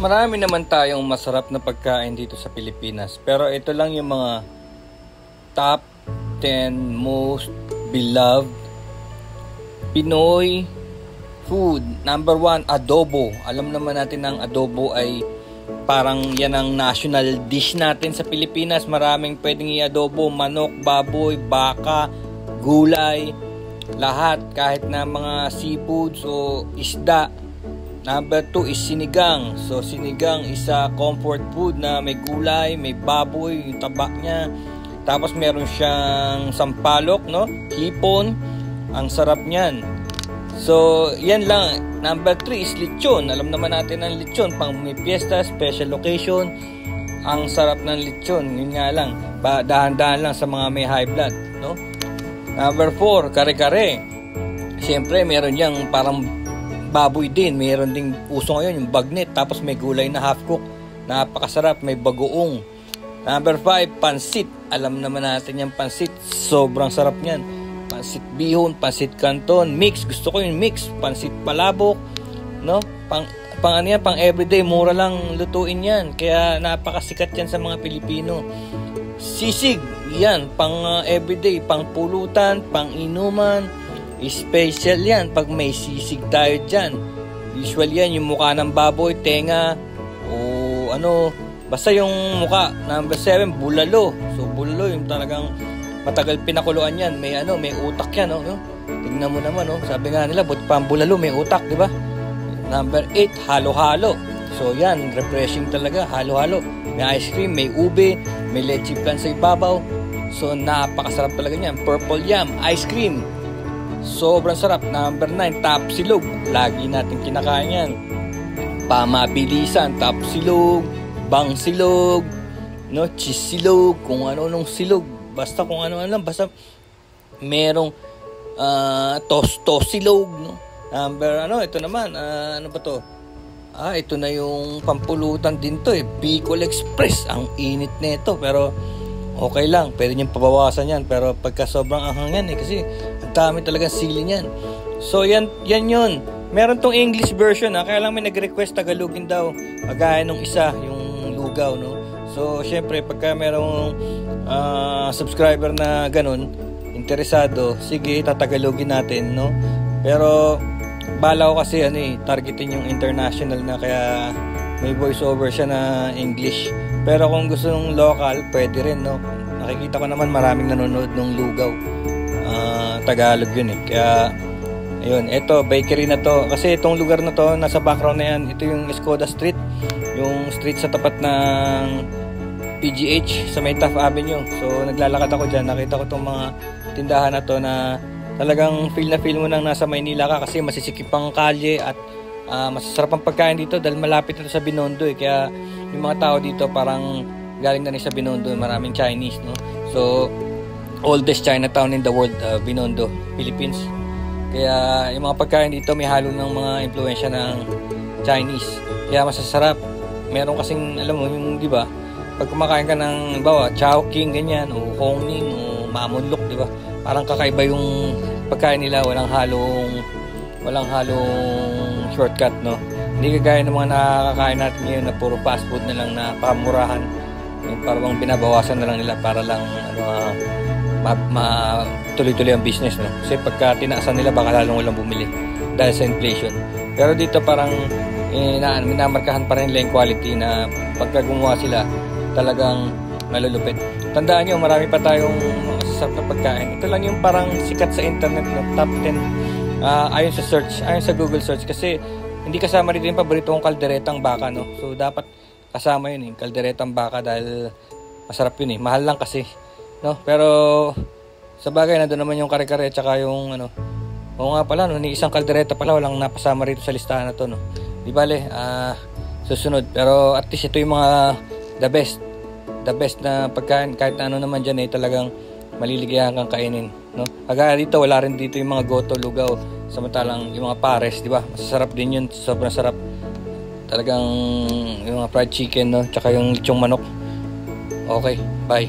Marami naman tayong masarap na pagkain dito sa Pilipinas. Pero ito lang yung mga top 10 most beloved Pinoy food. Number 1, adobo. Alam naman natin ang adobo ay parang yan ang national dish natin sa Pilipinas. Maraming pwedeng i-adobo. Manok, baboy, baka, gulay, lahat. Kahit na mga seafoods o isda. Number 2 is sinigang. So sinigang is a comfort food na may gulay, may baboy, yung taba niya. Tapos meron siyang sampalok, no? Hipon. Ang sarap niyan. So yan lang. Number 3 is lechon. Alam naman natin ang lechon pang may fiesta, special occasion. Ang sarap ng lechon. Yun nga lang. Dahan-dahan lang sa mga may high blood, no? Number 4, kare-kare. Siyempre meron yang parang baboy din, mayroon ding uso ngayon yung bagnet, tapos may gulay na half cook, napakasarap, may bagoong. Number 5, pansit. Alam naman natin yung pansit, sobrang sarap niyan. Pansit bihon, pansit canton, mix, gusto ko yung mix, pansit palabok, no? Pang ano yan, pang everyday, mura lang lutuin yan, kaya napakasikat yan sa mga Pilipino. Sisig, yan, pang everyday, pang pulutan, pang inuman. Special yan pag may sisig tayo dyan. Usual yan yung mukha ng baboy, tenga o ano, basta yung mukha. Number 7, bulalo. So bulalo yung talagang matagal pinakuluan yan. May ano, may utak yan, no? Tingnan mo naman, no? Sabi nga nila, buti pa ang bulalo may utak, di ba? Number 8, halo-halo. So yan, refreshing talaga, halo-halo. May ice cream, may ube, may leche flan sa ibabaw. So napakasarap talaga niyan. Purple yam, ice cream. Sobrang sarap. Number 9, tapsilog. Lagi natin kinakain yan. Pamabilisan, tapsilog, bangsilog, no, chisilog, kung ano-anong silog. Basta kung ano-ano lang. Basta merong tosilog, no. Number, ito naman, ano ba to? Ito na yung pampulutan din to eh. Bicol Express. Ang init nito, pero okay lang, pwede niyong pabawasan yan. Pero pagka sobrang anghang yan kasi ang dami talagang sili niyan. So yan yun. Meron tong English version, kaya lang may nag-request Tagalogin daw, kagaya nung isa, yung lugaw, no. So syempre pagka merong subscriber na ganun, interesado, sige, tatagalogin natin, no. Pero bala ko kasi targetin yung international na, kaya may voice over siya na English. Pero kung gusto ng local, pwede rin, no. Nakikita ko naman maraming nanonood ng lugaw. Tagalog yun eh. Kaya, ayun, eto, bakery na to. Kasi itong lugar na to, nasa background na yan, ito yung Escoda Street. Yung street sa tapat ng PGH sa may Taft Avenue. So, naglalakad ako dyan. Nakita ko itong mga tindahan na to na talagang feel na feel mo nang nasa Maynila ka, kasi masisikip ang kalye at masasarap ang pagkain dito dahil malapit na sa Binondo eh. Kaya yung mga tao dito parang galing na rin sa Binondo, maraming Chinese, no. So oldest Chinatown in the world, Binondo, Philippines. Kaya yung mga pagkain dito may halo ng mga impluwensya ng Chinese, kaya masasarap. Meron kasing, alam mo yung, di ba, pag kumakain ka ng bawa Chowking ganyan o Hongning o Mamunlok, di ba, parang kakaiba yung pagkain nila, walang halong shortcut, no. Hindi kagaya ng mga nakakain natin ngayon na puro fast food na lang na pamurahan. Yung parang binabawasan na lang nila para lang tuloy-tuloy ang business, no. Kasi pagka tinaasan nila baka lalong walang bumili dahil sa inflation. Pero dito parang minamarkahan pa rin nila yung quality na pagka gumawa sila talagang malulupit. Tandaan nyo, marami pa tayong masasarap na pagkain. Ito lang yung parang sikat sa internet, no, top 10 ayon sa Google search, kasi hindi kasama rin yung paborito kong kalderetang baka, no. So dapat kasama yun kalderetang baka dahil masarap yun mahal lang kasi, no. Pero sa bagay nandun naman yung kare-kare tsaka yung oo nga pala, no, ni isang kaldereta pala walang napasama rito sa listahan na to, no. Di bale, susunod. Pero at least ito yung mga the best na pagkain, kahit ano naman dyan talagang maliligayahan kang kainin, no. Kagaya dito, wala rin dito yung mga goto, lugaw, samantalang yung mga pares, di ba, masasarap din yun, sobrang sarap talagang yung mga fried chicken, no, tsaka yung lechong manok. Okay, bye.